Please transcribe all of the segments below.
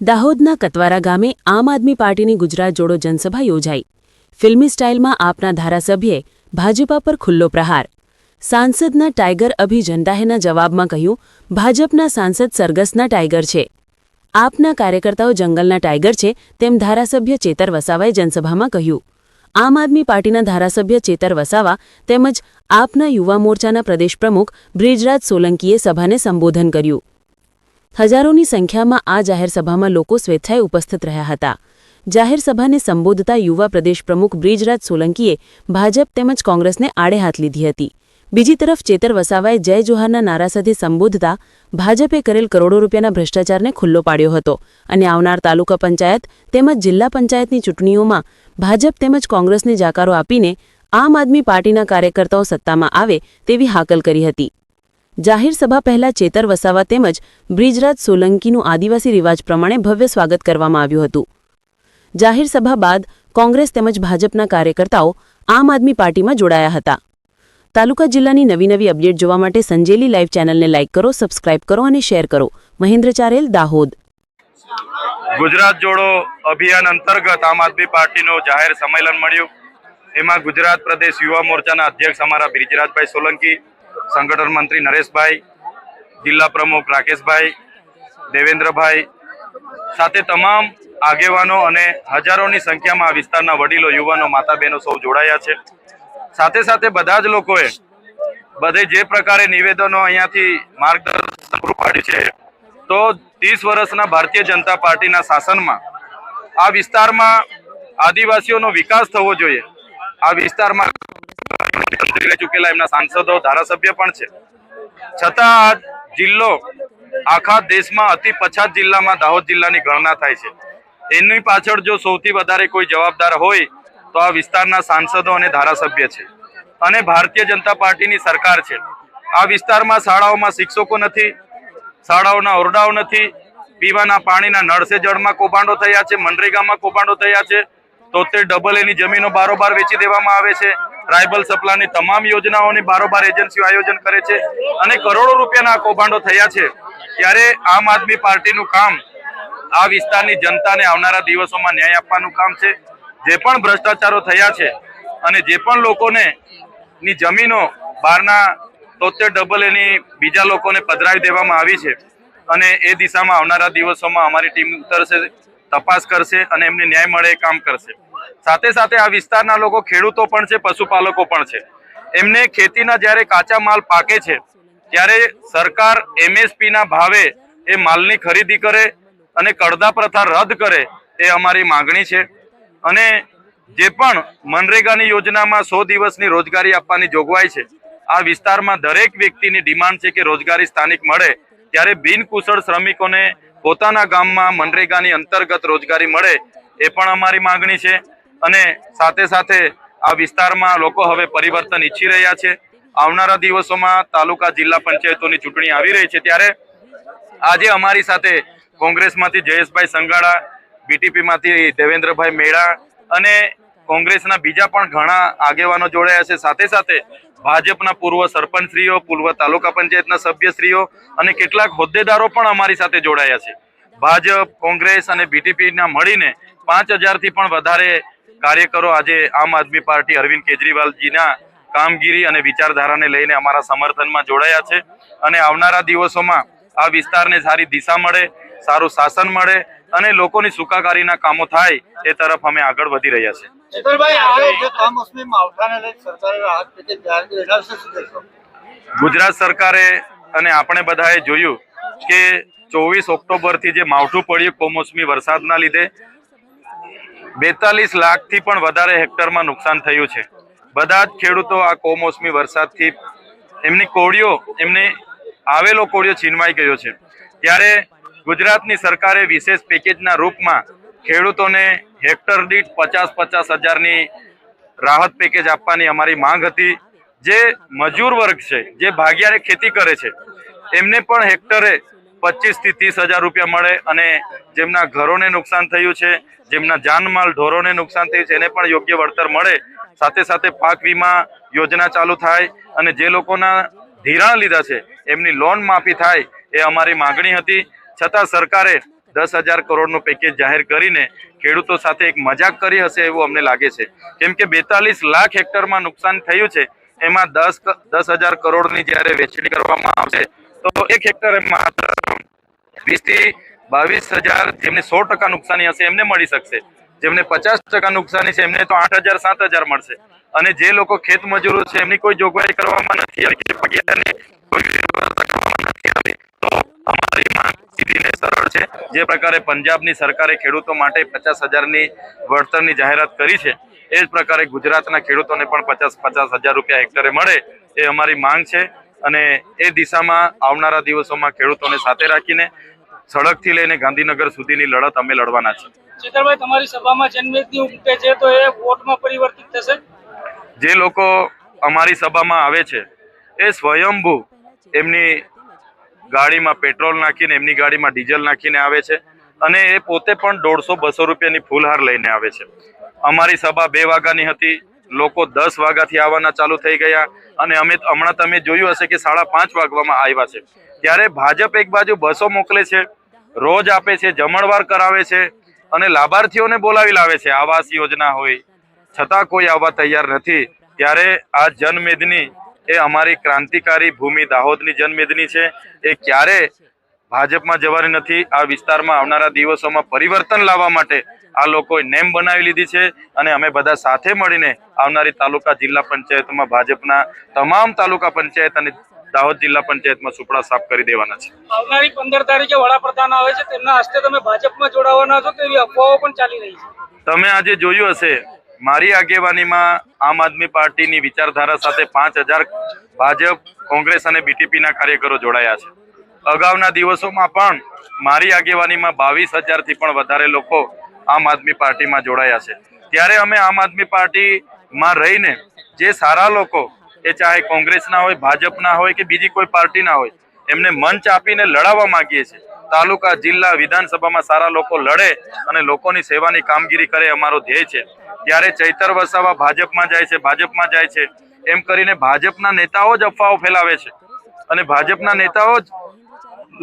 દાહોદના કતવારા ગામે આમ આદમી પાર્ટીની ગુજરાત જોડો જનસભા યોજાઈ। ફિલ્મી સ્ટાઇલમાં આપના ધારાસભ્યે ભાજપા પર ખુલ્લો પ્રહાર। સાંસદના ટાઈગર અભી જનતાહેના જવાબમાં કહ્યું, ભાજપના સાંસદ સરગસના ટાઈગર છે, આપના કાર્યકર્તાઓ જંગલના ટાઈગર છે, તેમ ધારાસભ્ય ચેતર વસાવાએ જનસભામાં કહ્યું। આમ આદમી પાર્ટીના ધારાસભ્ય ચેતર વસાવા તેમજ આપના યુવા મોરચાના પ્રદેશ પ્રમુખ બ્રિજરાજ સોલંકીએ સભાને સંબોધન કર્યું। હજારોની સંખ્યામાં આ જાહેર સભામાં લોકો સ્વેચ્છાએ ઉપસ્થિત રહ્યા હતા। જાહેર સભાને સંબોધતા યુવા પ્રદેશ પ્રમુખ બ્રિજરાજ સોલંકીએ ભાજપ તેમજ કોંગ્રેસને આડે હાથ લીધી હતી। બીજી તરફ ચેતર વસાવાએ જય જોહારના નારા સાથે સંબોધતા ભાજપે કરેલ કરોડો રૂપિયાના ભ્રષ્ટાચારને ખુલ્લો પાડ્યો હતો અને આવનાર તાલુકા પંચાયત તેમજ જિલ્લા પંચાયતની ચૂંટણીઓમાં ભાજપ તેમજ કોંગ્રેસને જાકારો આપીને આમ આદમી પાર્ટીના કાર્યકર્તાઓ સત્તામાં આવે તેવી હાકલ કરી હતી। જાહેર સભા પહેલા ચેતર વસાવા તેમજ બ્રિજરાજ સોલંકીનું આદિવાસી રિવાજ પ્રમાણે ભવ્ય સ્વાગત કરવામાં આવ્યું હતું। જાહેર સભા બાદ કોંગ્રેસ તેમજ ભાજપના કાર્યકર્તાઓ આમ આદમી પાર્ટીમાં જોડાયા હતા। તાલુકા જિલ્લાની નવી અપડેટ જોવા માટે સંજેલી લાઈવ ચેનલને લાઇક કરો, સબસ્ક્રાઇબ કરો અને શેર કરો। મહેન્દ્ર ચારેલ, દાહોદ। ગુજરાત જોડો અભિયાન અંતર્ગત આમ આદમી પાર્ટીનું જાહેર સંમેલન મળ્યું। એમાં ગુજરાત પ્રદેશ યુવા મોરચાના અધ્યક્ષ અમારા બ્રિજરાજભાઈ સોલંકી, સંગઠન મંત્રી નરેશભાઈ, જિલ્લા પ્રમુખ રાકેશભાઈ, દેવેન્દ્રભાઈ સાથે તમામ આગેવાનો અને હજારોની સંખ્યામાં આ વિસ્તારના વડીલો, યુવાનો, માતા બહેનો સૌ જોડાયા છે। સાથે સાથે બધા જ લોકોએ બધે જે પ્રકારે નિવેદનો અહીંયાથી માર્ગદર્શન પૂરું પાડ્યું છે, તો 30 વર્ષના ભારતીય જનતા પાર્ટીના શાસનમાં આ વિસ્તારમાં આદિવાસીઓનો વિકાસ થવો જોઈએ। આ વિસ્તારમાં રહી ચૂકેલા એમના સાંસદો, ધારાસભ્ય પણ છે, છતાં આ જિલ્લો આખા દેશમાં અતિ પછાત જિલ્લામાં દાહોદ જિલ્લાની ગણના થાય છે। એની પાછળ જો સૌથી વધારે કોઈ જવાબદાર હોય તો આ વિસ્તારના સાંસદો અને ધારાસભ્ય છે અને ભારતીય જનતા પાર્ટીની સરકાર છે। આ વિસ્તારમાં શાળાઓમાં શિક્ષકો નથી, શાળાઓના ઓરડાઓ નથી, પીવાના પાણીના નળ સે જળમાં કૌભાંડો થયા છે, મનરેગામાં કૌભાંડો થયા છે, 73 એની જમીનો બારોબાર વેચી દેવામાં આવે છે, ટ્રાઇબલ સપ્લાયની તમામ યોજનાઓની બારોબાર એજન્સીઓ આયોજન કરે છે અને કરોડો રૂપિયાના કૌભાંડો થયા છે। ત્યારે આમ આદમી પાર્ટીનું કામ આ વિસ્તારની જનતાને આવનારા દિવસોમાં ન્યાય આપવાનું કામ છે। જે પણ ભ્રષ્ટાચારો થયા છે અને જે પણ લોકોને ની જમીનો બહારના 73 એની બીજા લોકોને પધરાવી દેવામાં આવી છે અને એ દિશામાં આવનારા દિવસોમાં અમારી ટીમ ઉતરશે, તપાસ કરશે અને એમને ન્યાય મળે એ કામ કરશે। સાથે સાથે આ વિસ્તારના લોકો ખેડૂતો પણ છે, પશુપાલકો પણ છે। એમને ખેતીના જ્યારે કાચા માલ પાકે છે ત્યારે સરકાર MSPના ભાવે એ માલની ખરીદી કરે અને કડદા પ્રથા રદ કરે એ અમારી માગણી છે। અને જે પણ મનરેગાની યોજનામાં 100 દિવસની રોજગારી આપવાની જોગવાઈ છે, આ વિસ્તારમાં દરેક વ્યક્તિની ડિમાન્ડ છે કે રોજગારી સ્થાનિક મળે, ત્યારે બિનકુશળ શ્રમિકોને પોતાના ગામમાં મનરેગાની અંતર્ગત રોજગારી મળે એ પણ અમારી માગણી છે। અને સાથે સાથે આ વિસ્તારમાં લોકો હવે પરિવર્તન ઈચ્છી રહ્યા છે। આવનારા દિવસોમાં તાલુકા, જિલ્લા પંચાયતોની ચૂંટણી આવી રહી છે, ત્યારે આજે અમારી સાથે કોંગ્રેસમાંથી જયેશભાઈ સંગાડા, BTPમાંથી દેવેન્દ્રભાઈ મેળા અને કોંગ્રેસના બીજા પણ ઘણા આગેવાનો જોડાયા છે। સાથે સાથે ભાજપના પૂર્વ સરપંચશ્રીઓ, પૂર્વ તાલુકા પંચાયતના સભ્યશ્રીઓ અને કેટલાક હોદ્દેદારો પણ અમારી સાથે જોડાયા છે। ભાજપ, કોંગ્રેસ અને BTPના મળીને 5000થી પણ વધારે કાર્યકરો આજે આમ આદમી પાર્ટી અરવિંદ કેજરીવાલજીના કામગીરી અને વિચારધારાને લઈને અમારા સમર્થનમાં જોડાયા છે અને આવનારા દિવસોમાં આ વિસ્તારને સારી દિશા મળે, સારું શાસન મળે અને લોકોની સુખાકારીના કામો થાય એ તરફ અમે આગળ વધી રહ્યા છીએ। ગુજરાત સરકારે અને આપણે બધાએ જોયું કે 24 ઓક્ટોબરથી જે માવઠું પડ્યું કમોસમી વરસાદના લીધે 42 લાખથી પણ વધારે હેક્ટરમાં નુકસાન થયું છે। બધા જ ખેડૂતો આ કમોસમી વરસાદથી એમની કોળીઓ, એમને આવેલો કોળીઓ છીનવાઈ ગયો છે। ત્યારે ગુજરાતની સરકારે વિશેષ પેકેજના રૂપમાં ખેડૂતોને હેક્ટર દીઠ 50-50 હજારની રાહત પેકેજ આપવાની અમારી માંગ હતી। જે મજૂર વર્ગ છે, જે ભાગિયારે ખેતી કરે છે, એમને પણ હેક્ટરે 25 થી 30 હજાર રૂપિયા મળે અને જેમના ઘરોને નુકસાન થયું છે, જેમના જાનમાલ ઢોરોને નુકસાન થયું છે, એને પણ યોગ્ય વળતર મળે। સાથે સાથે પાક વીમા યોજના ચાલુ થાય અને જે લોકોના ધિરાણ લીધા છે એમની લોન માફી થાય એ અમારી માગણી હતી। છતાં સરકારે 10,000 કરોડનું પેકેજ જાહેર કરીને ખેડૂતો સાથે એક મજાક કરી હશે એવું અમને લાગે છે, કેમ કે 42 લાખ હેક્ટરમાં નુકસાન થયું છે, એમાં 10,000 કરોડની જ્યારે વેચણી કરવામાં આવશે તો એક હેક્ટરે માત્ર 20 થી 22,000, જેમને 100% નુકસાની હશે એમને મળી શકશે, જેમને 50% નુકસાની છે એમને તો 8,000 7,000 મળશે, અને જે લોકો ખેત મજૂરો છે એમની કોઈ જોગવાઈ કરવામાં નથી આવી, તો અમારી માંગ સીધી ને સરળ છે, જે પ્રકારે પંજાબની સરકારે ખેડૂતો માટે 50,000ની વળતરની જાહેરાત કરી છે, એ જ પ્રકારે ગુજરાતના ખેડૂતોને પણ 50,000 રૂપિયા હેક્ટરે મળે એ અમારી માંગ છે, અને એ દિશામાં આવનારા દિવસોમાં ખેડૂતોને સાથે રાખીને સડકથી લઈને ગાંધીનગર સુધીની લડત અમે લડવાના છીએ. ચેતરભાઈ, તમારી સભામાં જનમેદની ઉમટે છે તો એ વોટમાં પરિવર્તિત થશે? જે લોકો અમારી સભામાં આવે છે એ સ્વયંભૂ એમની ગાડીમાં પેટ્રોલ નાખીને, એમની ગાડીમાં ડીઝલ નાખીને આવે છે, અને એ પોતે પણ 150-200 રૂપિયાની ફૂલહાર લઈને આવે છે. અમારી સભા 2 વાગ્યાની હતી, લોકો 10 વાગ્યાથી આવવાના ચાલુ થઈ ગયા, અને અમે હમણાં તમે જોયું હશે કે 5:30 વાગવામાં આવ્યા છે. ત્યારે ભાજપ એક બાજુ બસો મોકલે છે, રોજ આપે છે, જમણવાર કરાવે છે, અને લાભાર્થીઓને બોલાવી લાવે છે, આવાસ યોજના હોય, છતાં કોઈ આવવા તૈયાર નથી. ત્યારે આ જનમેદની એ અમારી ક્રાંતિકારી ભૂમિ દાહોદની જનમેદની છે, એ ક્યારે ભાજપમાં જવાની નથી. આ વિસ્તારમાં આવનારા દિવસોમાં પરિવર્તન લાવવા માટે આ લોકોએ નેમ બનાવી લીધી છે, અને અમે બધા સાથે મળીને આવનારી તાલુકા જિલ્લા પંચાયતમાં ભાજપના તમામ તાલુકા પંચાયત અને દાહોદ જિલ્લા પંચાયતમાં સુપડા સાફ કરી દેવાના છે. આવનારી 15 તારીખે વડાપ્રધાન આવે છે, તેમના હસ્તે તમે ભાજપમાં જોડાવાના છો તેવી અફવાઓ પણ ચાલી રહી છે. તમે આજે જોયું હશે, મારી આગેવાનીમાં આમ આદમી પાર્ટીની વિચારધારા સાથે 5,000 ભાજપ, કોંગ્રેસ અને બીટીપીના કાર્યકરો જોડાયા છે. અગાઉના દિવસોમાં પણ મારી આગેવાનીમાં 22,000થી પણ વધારે લોકો આમ આદમી પાર્ટીમાં જોડાયા છે. ત્યારે અમે આમ આદમી પાર્ટીમાં રહીને જે સારા લોકો, એ ચાહે કોંગ્રેસના હોય, ભાજપના હોય કે બીજી કોઈ પાર્ટીના હોય, એમને મંચ આપીને લડાવવા માંગીએ છીએ. તાલુકા, જિલ્લા, વિધાનસભામાં સારા લોકો લડે અને લોકોની સેવાની કામગીરી કરે, અમારો ધ્યેય છે. ત્યારે ચૈતર વસાવા ભાજપમાં જાય છે એમ કરીને ભાજપના નેતાઓ જ અફવાઓ ફેલાવે છે, અને ભાજપના નેતાઓ જ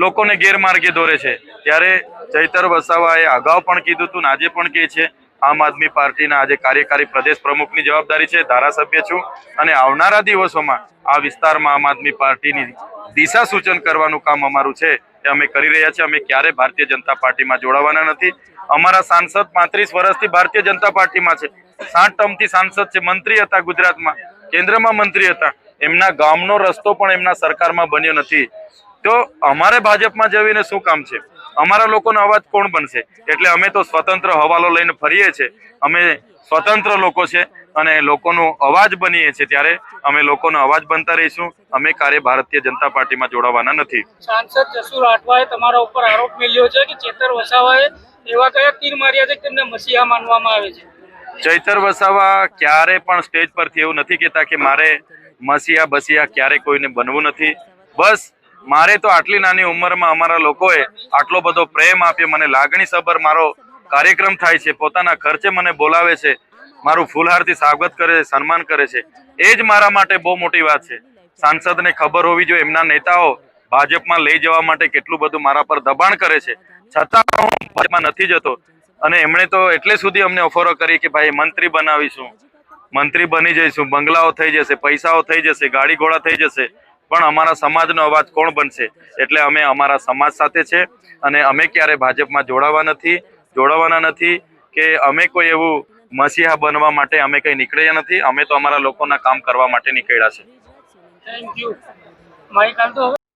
લોકોને ગેરમાર્ગે દોરે છે. ત્યારે ચૈતર વસાવાએ અગાઉ પણ કીધું હતું, આજે પણ કહે છે, આમ આદમી પાર્ટીના આજે કાર્યકારી પ્રદેશ પ્રમુખની જવાબદારી છે, ધારાસભ્ય છું, અને આવનારા દિવસોમાં આ વિસ્તારમાં આમ આદમી પાર્ટીની દિશા સૂચન કરવાનું કામ અમારું છે, એ અમે કરી રહ્યા છીએ. અમે ક્યારે ભારતીય જનતા પાર્ટીમાં જોડાવાના નથી. અમારા સાંસદ 35 વર્ષથી ભારતીય જનતા પાર્ટીમાં છે, 7 ટર્મથી સાંસદ છે, મંત્રી હતા ગુજરાતમાં, કેન્દ્રમાં મંત્રી હતા, એમના ગામનો રસ્તો પણ એમના સરકારમાં બન્યો નથી. તો અમારે ભાજપમાં જવીને શું કામ છે? અમારા લોકોનો અવાજ કોણ બનશે? એટલે અમે તો સ્વતંત્ર હવાલો લઈને ફરીએ છીએ. અમે સ્વતંત્ર લોકો છે અને લોકોનો અવાજ બનીએ છીએ, ત્યારે અમે લોકોનો અવાજ બનતા રહીશું. અમે ક્યારે ભારતીય જનતા પાર્ટીમાં જોડાવાના નથી. સાંસદ જસુ રાઠવાએ તમારા ઉપર આરોપ મેલ્યો છે કે ચેતર વસાવાએ એવા કયા તીર માર્યા છે કે તેમને મસીહા માનવામાં આવે છે? ચૈતર વસાવા ક્યારે પણ સ્ટેજ પરથી એવું નથી કહેતા કે મારે મસીહા બસીહા ક્યારે કોઈને બનવું નથી. બસ મારે તો આટલી નાની ઉંમરમાં અમારા લોકોએ આટલો બધો પ્રેમ આપ્યો, મને લાગણીસભર મારો કાર્યક્રમ થાય છે, પોતાના ખર્ચે મને બોલાવે છે, મારું ફૂલહારથી સ્વાગત કરે છે, સન્માન કરે છે, એ જ મારા માટે બહુ મોટી વાત છે. સાંસદને ખબર હોવી જોઈએ એમના નેતાઓ ભાજપમાં લઈ જવા માટે કેટલું બધું મારા પર દબાણ કરે છે, છતાં પણ હું ભાજપમાં નથી જતો. અને એમણે તો એટલે સુધી અમને ઓફરો કરી કે ભાઈ મંત્રી બનાવીશું, મંત્રી બની જઈશું, બંગલાઓ થઈ જશે, પૈસાઓ થઈ જશે, ગાડી ઘોડા થઈ જશે, પણ અમારા સમાજનો અવાજ કોણ બનશે? એટલે અમે અમારા સમાજ સાથે છે, અને અમે ક્યારે ભાજપમાં જોડાવાના નથી કે અમે કોઈ એવું મસીહા બનવા માટે અમે કંઈ નીકળ્યા નથી. અમે તો અમારા લોકોના કામ કરવા માટે નીકળ્યા છે. Thank you. મારી કાલ તો